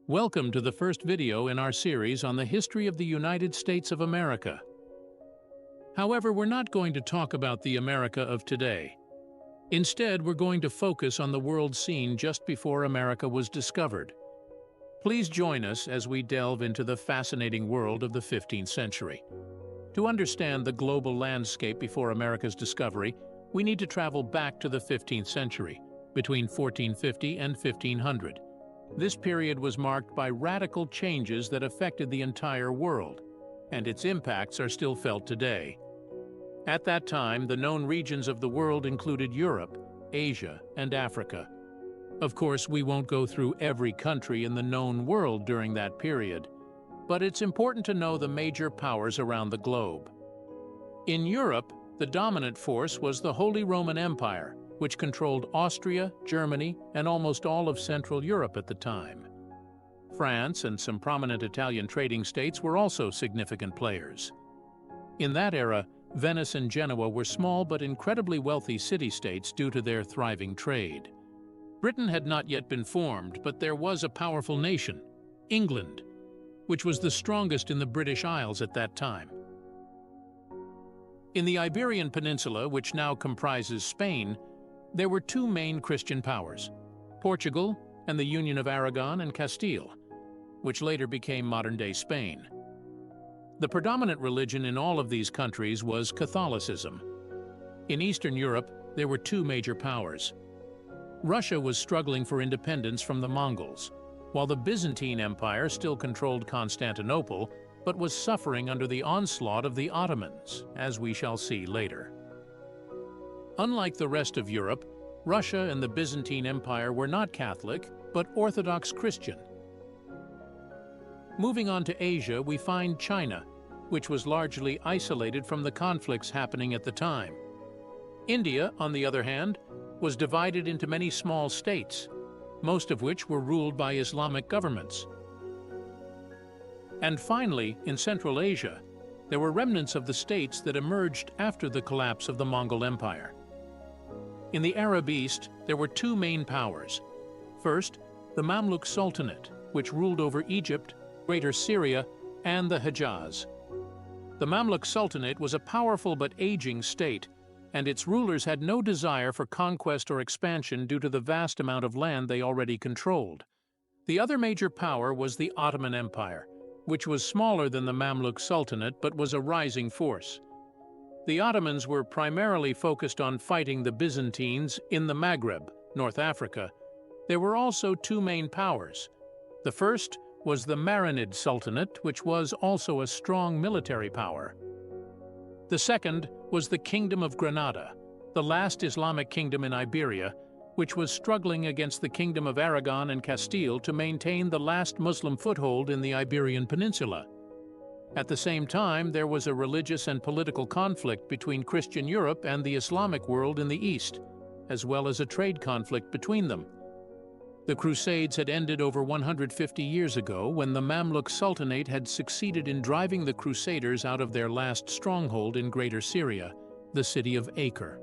Welcome to the first video in our series on the history of the United States of America. However, we're not going to talk about the America of today. Instead, we're going to focus on the world scene just before America was discovered. Please join us as we delve into the fascinating world of the 15th century. To understand the global landscape before America's discovery, we need to travel back to the 15th century, between 1450 and 1500. This period was marked by radical changes that affected the entire world, and its impacts are still felt today. At that time, the known regions of the world included Europe, Asia, and Africa. Of course, we won't go through every country in the known world during that period, but it's important to know the major powers around the globe. In Europe, the dominant force was the Holy Roman Empire, which controlled Austria, Germany, and almost all of Central Europe at the time. France and some prominent Italian trading states were also significant players. In that era, Venice and Genoa were small but incredibly wealthy city-states due to their thriving trade. Britain had not yet been formed, but there was a powerful nation, England, which was the strongest in the British Isles at that time. In the Iberian Peninsula, which now comprises Spain, there were two main Christian powers, Portugal and the Union of Aragon and Castile, which later became modern-day Spain. The predominant religion in all of these countries was Catholicism. In Eastern Europe, there were two major powers. Russia was struggling for independence from the Mongols, while the Byzantine Empire still controlled Constantinople, but was suffering under the onslaught of the Ottomans, as we shall see later. Unlike the rest of Europe, Russia and the Byzantine Empire were not Catholic, but Orthodox Christian. Moving on to Asia, we find China, which was largely isolated from the conflicts happening at the time. India, on the other hand, was divided into many small states, most of which were ruled by Islamic governments. And finally, in Central Asia, there were remnants of the states that emerged after the collapse of the Mongol Empire. In the Arab East, there were two main powers. First, the Mamluk Sultanate, which ruled over Egypt, Greater Syria, and the Hejaz. The Mamluk Sultanate was a powerful but aging state, and its rulers had no desire for conquest or expansion due to the vast amount of land they already controlled. The other major power was the Ottoman Empire, which was smaller than the Mamluk Sultanate but was a rising force. The Ottomans were primarily focused on fighting the Byzantines in the Maghreb, North Africa. There were also two main powers. The first was the Marinid Sultanate, which was also a strong military power. The second was the Kingdom of Granada, the last Islamic kingdom in Iberia, which was struggling against the Kingdom of Aragon and Castile to maintain the last Muslim foothold in the Iberian Peninsula. At the same time, there was a religious and political conflict between Christian Europe and the Islamic world in the East, as well as a trade conflict between them. The Crusades had ended over 150 years ago when the Mamluk Sultanate had succeeded in driving the Crusaders out of their last stronghold in Greater Syria, the city of Acre.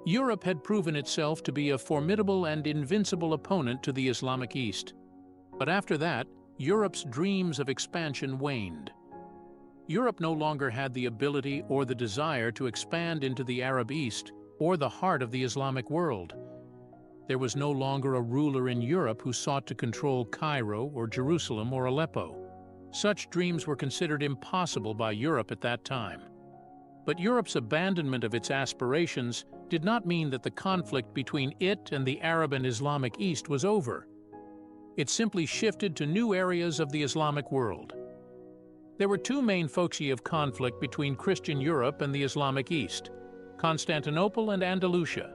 Europe had proven itself to be a formidable and invincible opponent to the Islamic East. But after that, Europe's dreams of expansion waned. Europe no longer had the ability or the desire to expand into the Arab East or the heart of the Islamic world. There was no longer a ruler in Europe who sought to control Cairo or Jerusalem or Aleppo. Such dreams were considered impossible by Europe at that time. But Europe's abandonment of its aspirations did not mean that the conflict between it and the Arab and Islamic East was over. It simply shifted to new areas of the Islamic world. There were two main foci of conflict between Christian Europe and the Islamic East: Constantinople and Andalusia.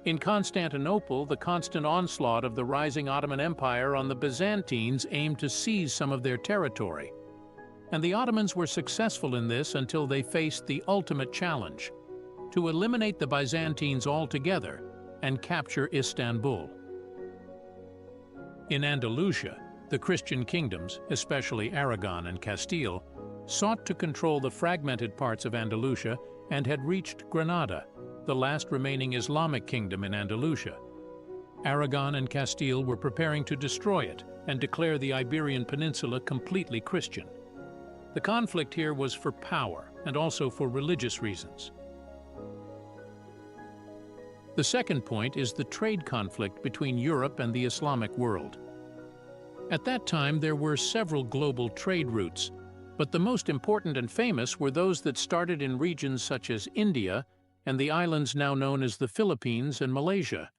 In Constantinople, the constant onslaught of the rising Ottoman Empire on the Byzantines aimed to seize some of their territory. And the Ottomans were successful in this until they faced the ultimate challenge: to eliminate the Byzantines altogether and capture Istanbul. In Andalusia, the Christian kingdoms, especially Aragon and Castile, sought to control the fragmented parts of Andalusia and had reached Granada, the last remaining Islamic kingdom in Andalusia. Aragon and Castile were preparing to destroy it and declare the Iberian Peninsula completely Christian. The conflict here was for power and also for religious reasons. The second point is the trade conflict between Europe and the Islamic world. At that time, there were several global trade routes, but the most important and famous were those that started in regions such as India and the islands now known as the Philippines and Malaysia.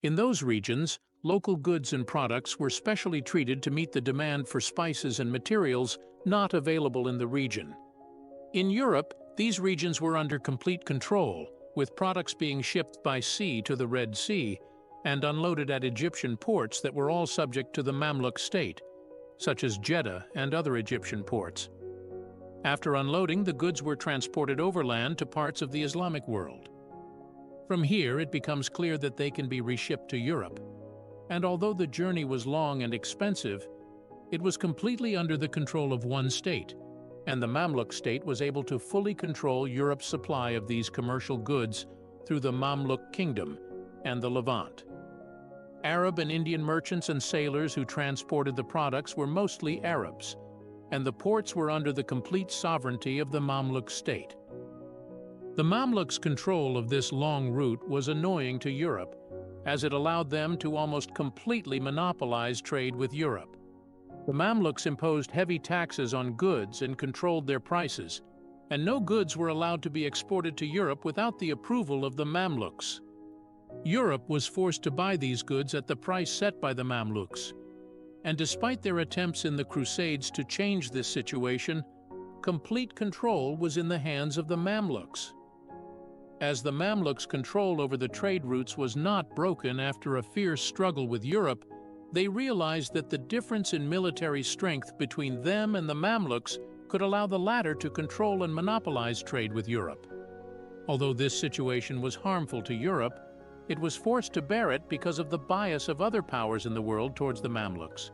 In those regions, local goods and products were specially treated to meet the demand for spices and materials not available in the region. In Europe, these regions were under complete control, with products being shipped by sea to the Red Sea and unloaded at Egyptian ports that were all subject to the Mamluk state, such as Jeddah and other Egyptian ports. After unloading, the goods were transported overland to parts of the Islamic world. From here, it becomes clear that they can be reshipped to Europe. And although the journey was long and expensive, it was completely under the control of one state, and the Mamluk state was able to fully control Europe's supply of these commercial goods through the Mamluk Kingdom and the Levant. Arab and Indian merchants and sailors who transported the products were mostly Arabs, and the ports were under the complete sovereignty of the Mamluk state. The Mamluks' control of this long route was annoying to Europe, as it allowed them to almost completely monopolize trade with Europe. The Mamluks imposed heavy taxes on goods and controlled their prices, and no goods were allowed to be exported to Europe without the approval of the Mamluks. Europe was forced to buy these goods at the price set by the Mamluks, and despite their attempts in the Crusades to change this situation, complete control was in the hands of the Mamluks. As the Mamluks' control over the trade routes was not broken after a fierce struggle with Europe, they realized that the difference in military strength between them and the Mamluks could allow the latter to control and monopolize trade with Europe. Although this situation was harmful to Europe, it was forced to bear it because of the bias of other powers in the world towards the Mamluks.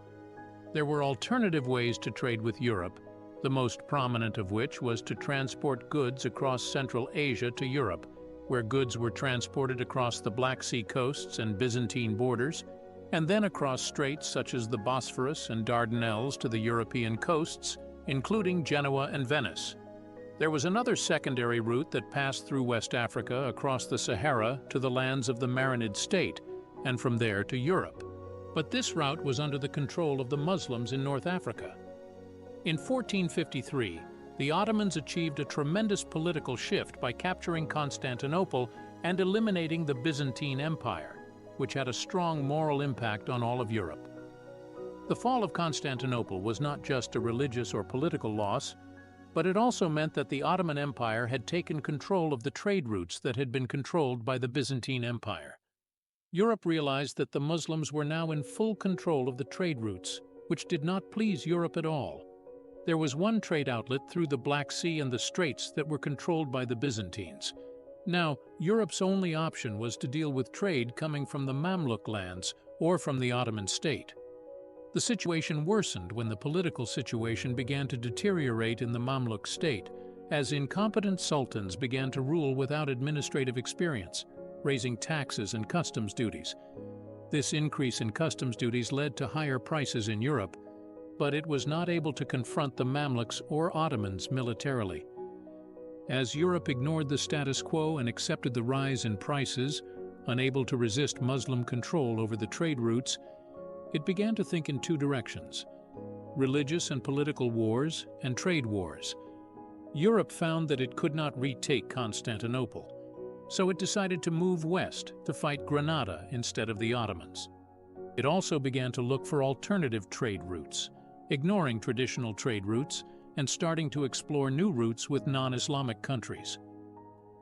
There were alternative ways to trade with Europe, the most prominent of which was to transport goods across Central Asia to Europe, where goods were transported across the Black Sea coasts and Byzantine borders, and then across straits such as the Bosphorus and Dardanelles to the European coasts, including Genoa and Venice. There was another secondary route that passed through West Africa across the Sahara to the lands of the Marinid state, and from there to Europe. But this route was under the control of the Muslims in North Africa. In 1453, the Ottomans achieved a tremendous political shift by capturing Constantinople and eliminating the Byzantine Empire, which had a strong moral impact on all of Europe. The fall of Constantinople was not just a religious or political loss, but it also meant that the Ottoman Empire had taken control of the trade routes that had been controlled by the Byzantine Empire. Europe realized that the Muslims were now in full control of the trade routes, which did not please Europe at all. There was one trade outlet through the Black Sea and the Straits that were controlled by the Byzantines. Now, Europe's only option was to deal with trade coming from the Mamluk lands or from the Ottoman state. The situation worsened when the political situation began to deteriorate in the Mamluk state, as incompetent sultans began to rule without administrative experience, raising taxes and customs duties. This increase in customs duties led to higher prices in Europe, but it was not able to confront the Mamluks or Ottomans militarily. As Europe ignored the status quo and accepted the rise in prices, unable to resist Muslim control over the trade routes, it began to think in two directions: religious and political wars and trade wars. Europe found that it could not retake Constantinople, so it decided to move west to fight Granada instead of the Ottomans. It also began to look for alternative trade routes, ignoring traditional trade routes and starting to explore new routes with non-Islamic countries.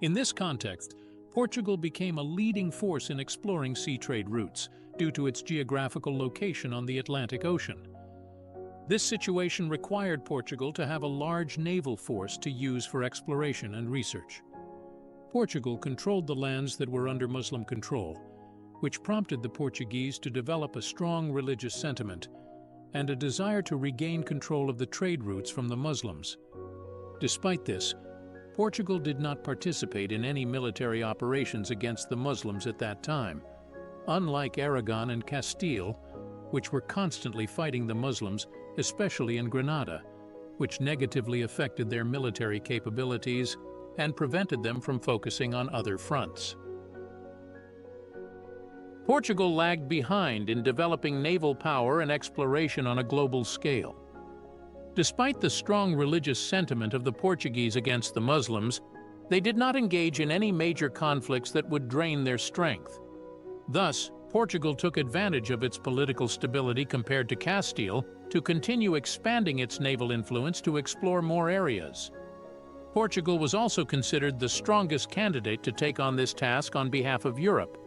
In this context, Portugal became a leading force in exploring sea trade routes due to its geographical location on the Atlantic Ocean. This situation required Portugal to have a large naval force to use for exploration and research. Portugal controlled the lands that were under Muslim control, which prompted the Portuguese to develop a strong religious sentiment and a desire to regain control of the trade routes from the Muslims. Despite this, Portugal did not participate in any military operations against the Muslims at that time, unlike Aragon and Castile, which were constantly fighting the Muslims, especially in Granada, which negatively affected their military capabilities and prevented them from focusing on other fronts. Portugal lagged behind in developing naval power and exploration on a global scale. Despite the strong religious sentiment of the Portuguese against the Muslims, they did not engage in any major conflicts that would drain their strength. Thus, Portugal took advantage of its political stability compared to Castile to continue expanding its naval influence to explore more areas. Portugal was also considered the strongest candidate to take on this task on behalf of Europe,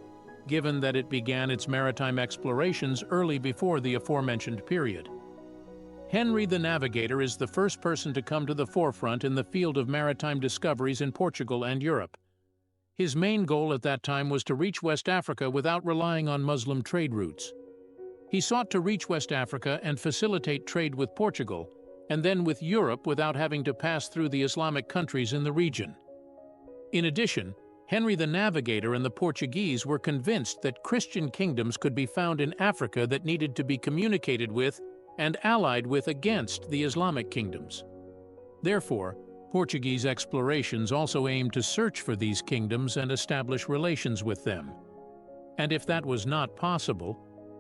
given that it began its maritime explorations early before the aforementioned period. Henry the Navigator is the first person to come to the forefront in the field of maritime discoveries in Portugal and Europe. His main goal at that time was to reach West Africa without relying on Muslim trade routes. He sought to reach West Africa and facilitate trade with Portugal, and then with Europe without having to pass through the Islamic countries in the region. In addition, Henry the Navigator and the Portuguese were convinced that Christian kingdoms could be found in Africa that needed to be communicated with and allied with against the Islamic kingdoms. Therefore, Portuguese explorations also aimed to search for these kingdoms and establish relations with them. And if that was not possible,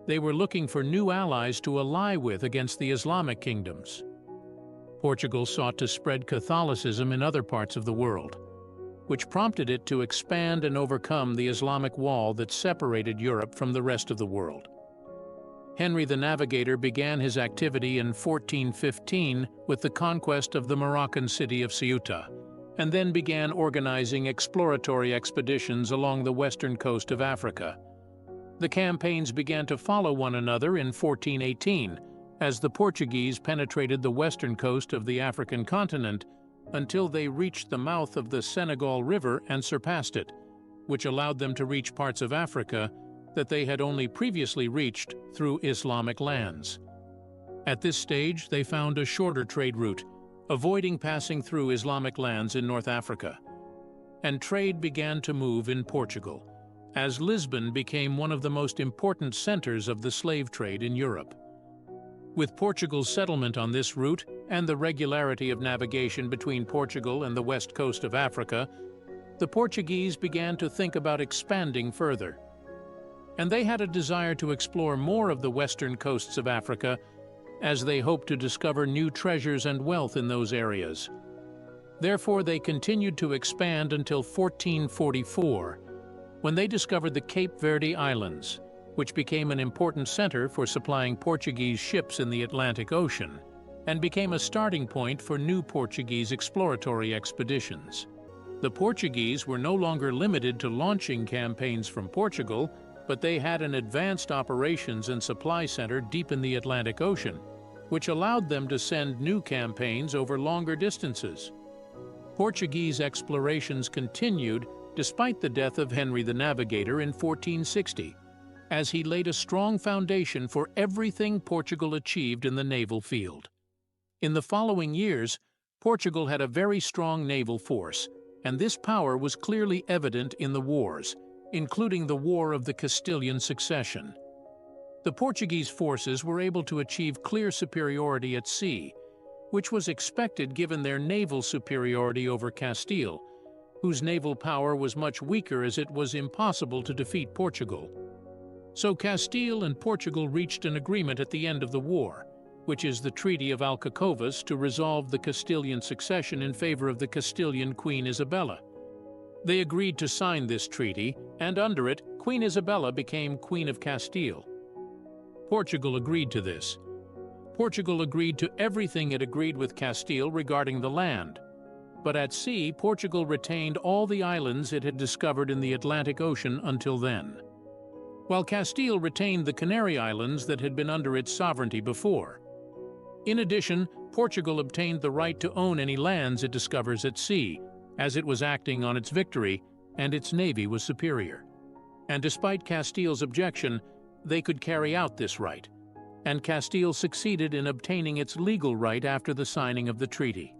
they were looking for new allies to ally with against the Islamic kingdoms. Portugal sought to spread Catholicism in other parts of the world, which prompted it to expand and overcome the Islamic wall that separated Europe from the rest of the world. Henry the Navigator began his activity in 1415 with the conquest of the Moroccan city of Ceuta, and then began organizing exploratory expeditions along the western coast of Africa. The campaigns began to follow one another in 1418, as the Portuguese penetrated the western coast of the African continent until they reached the mouth of the Senegal River and surpassed it, which allowed them to reach parts of Africa that they had only previously reached through Islamic lands. At this stage, they found a shorter trade route, avoiding passing through Islamic lands in North Africa. And trade began to move in Portugal, as Lisbon became one of the most important centers of the slave trade in Europe. With Portugal's settlement on this route and the regularity of navigation between Portugal and the west coast of Africa, the Portuguese began to think about expanding further. And they had a desire to explore more of the western coasts of Africa, as they hoped to discover new treasures and wealth in those areas. Therefore, they continued to expand until 1444, when they discovered the Cape Verde Islands, which became an important center for supplying Portuguese ships in the Atlantic Ocean, and became a starting point for new Portuguese exploratory expeditions. The Portuguese were no longer limited to launching campaigns from Portugal, but they had an advanced operations and supply center deep in the Atlantic Ocean, which allowed them to send new campaigns over longer distances. Portuguese explorations continued despite the death of Henry the Navigator in 1460, as he laid a strong foundation for everything Portugal achieved in the naval field. In the following years, Portugal had a very strong naval force, and this power was clearly evident in the wars, including the War of the Castilian Succession. The Portuguese forces were able to achieve clear superiority at sea, which was expected given their naval superiority over Castile, whose naval power was much weaker as it was impossible to defeat Portugal. So Castile and Portugal reached an agreement at the end of the war, which is the Treaty of Alcacovas, to resolve the Castilian succession in favor of the Castilian Queen Isabella. They agreed to sign this treaty, and under it, Queen Isabella became Queen of Castile. Portugal agreed to this. Portugal agreed to everything it agreed with Castile regarding the land, but at sea, Portugal retained all the islands it had discovered in the Atlantic Ocean until then, while Castile retained the Canary Islands that had been under its sovereignty before. In addition, Portugal obtained the right to own any lands it discovers at sea, as it was acting on its victory, and its navy was superior. And despite Castile's objection, they could carry out this right, and Castile succeeded in obtaining its legal right after the signing of the treaty.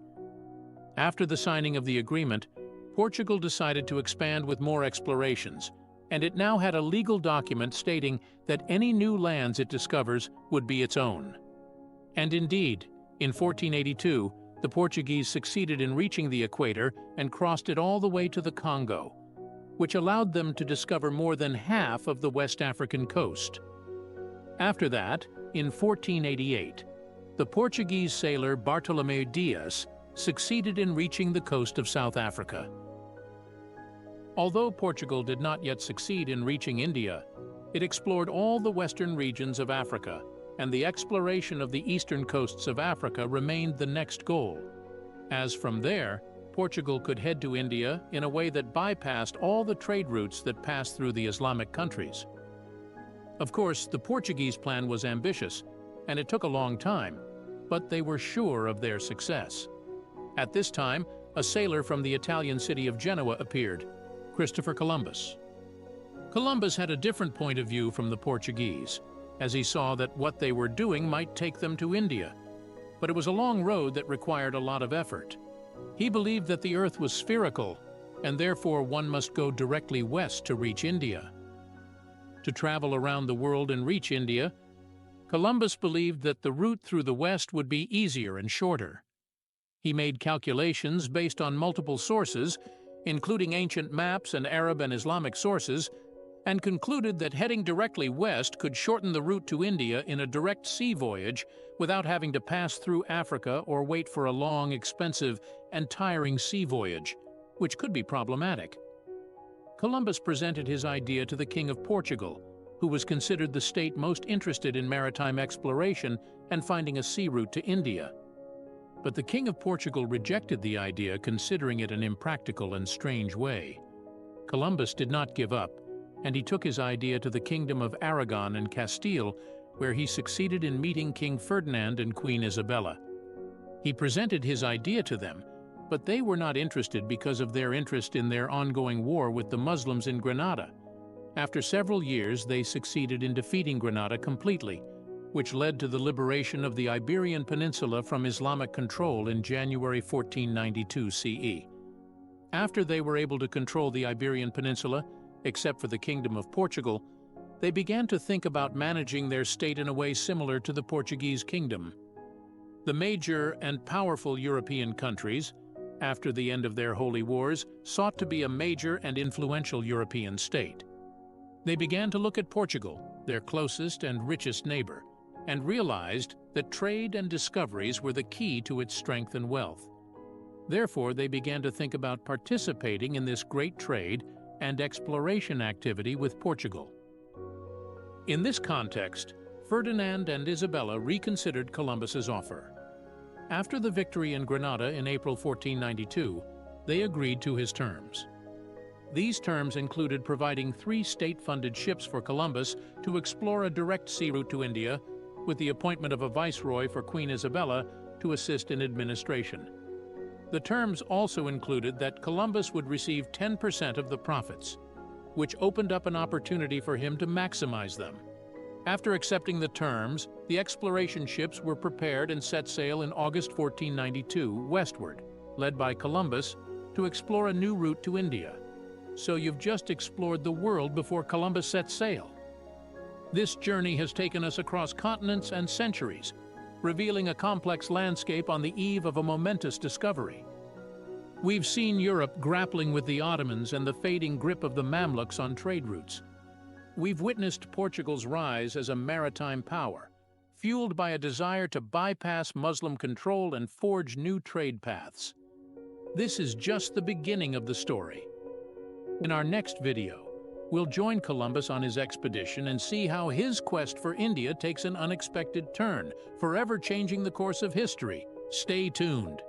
After the signing of the agreement, Portugal decided to expand with more explorations, and it now had a legal document stating that any new lands it discovers would be its own. And indeed, in 1482, the Portuguese succeeded in reaching the equator and crossed it all the way to the Congo, which allowed them to discover more than half of the West African coast. After that, in 1488, the Portuguese sailor Bartolomeu Dias succeeded in reaching the coast of South Africa. Although Portugal did not yet succeed in reaching India, it explored all the western regions of Africa, and the exploration of the eastern coasts of Africa remained the next goal, as from there, Portugal could head to India in a way that bypassed all the trade routes that passed through the Islamic countries. Of course, the Portuguese plan was ambitious, and it took a long time, but they were sure of their success. At this time, a sailor from the Italian city of Genoa appeared, Christopher Columbus. Columbus had a different point of view from the Portuguese, as he saw that what they were doing might take them to India, but it was a long road that required a lot of effort. He believed that the Earth was spherical, and therefore one must go directly west to reach India. To travel around the world and reach India, Columbus believed that the route through the west would be easier and shorter. He made calculations based on multiple sources, including ancient maps and Arab and Islamic sources, and concluded that heading directly west could shorten the route to India in a direct sea voyage without having to pass through Africa or wait for a long, expensive, and tiring sea voyage, which could be problematic. Columbus presented his idea to the King of Portugal, who was considered the state most interested in maritime exploration and finding a sea route to India. But the King of Portugal rejected the idea, considering it an impractical and strange way. Columbus did not give up, and he took his idea to the Kingdom of Aragon and Castile, where he succeeded in meeting King Ferdinand and Queen Isabella. He presented his idea to them, but they were not interested because of their interest in their ongoing war with the Muslims in Granada. After several years, they succeeded in defeating Granada completely, which led to the liberation of the Iberian Peninsula from Islamic control in January 1492 CE. After they were able to control the Iberian Peninsula, except for the Kingdom of Portugal, they began to think about managing their state in a way similar to the Portuguese kingdom. The major and powerful European countries, after the end of their holy wars, sought to be a major and influential European state. They began to look at Portugal, their closest and richest neighbor, and realized that trade and discoveries were the key to its strength and wealth. Therefore, they began to think about participating in this great trade and exploration activity with Portugal. In this context, Ferdinand and Isabella reconsidered Columbus's offer. After the victory in Granada in April 1492, they agreed to his terms. These terms included providing 3 state-funded ships for Columbus to explore a direct sea route to India, with the appointment of a viceroy for Queen Isabella to assist in administration. The terms also included that Columbus would receive 10% of the profits, which opened up an opportunity for him to maximize them. After accepting the terms, the exploration ships were prepared and set sail in August 1492 westward, led by Columbus, to explore a new route to India. So you've just explored the world before Columbus set sail. This journey has taken us across continents and centuries, revealing a complex landscape on the eve of a momentous discovery. We've seen Europe grappling with the Ottomans and the fading grip of the Mamluks on trade routes. We've witnessed Portugal's rise as a maritime power, fueled by a desire to bypass Muslim control and forge new trade paths. This is just the beginning of the story. In our next video, we'll join Columbus on his expedition and see how his quest for India takes an unexpected turn, forever changing the course of history. Stay tuned.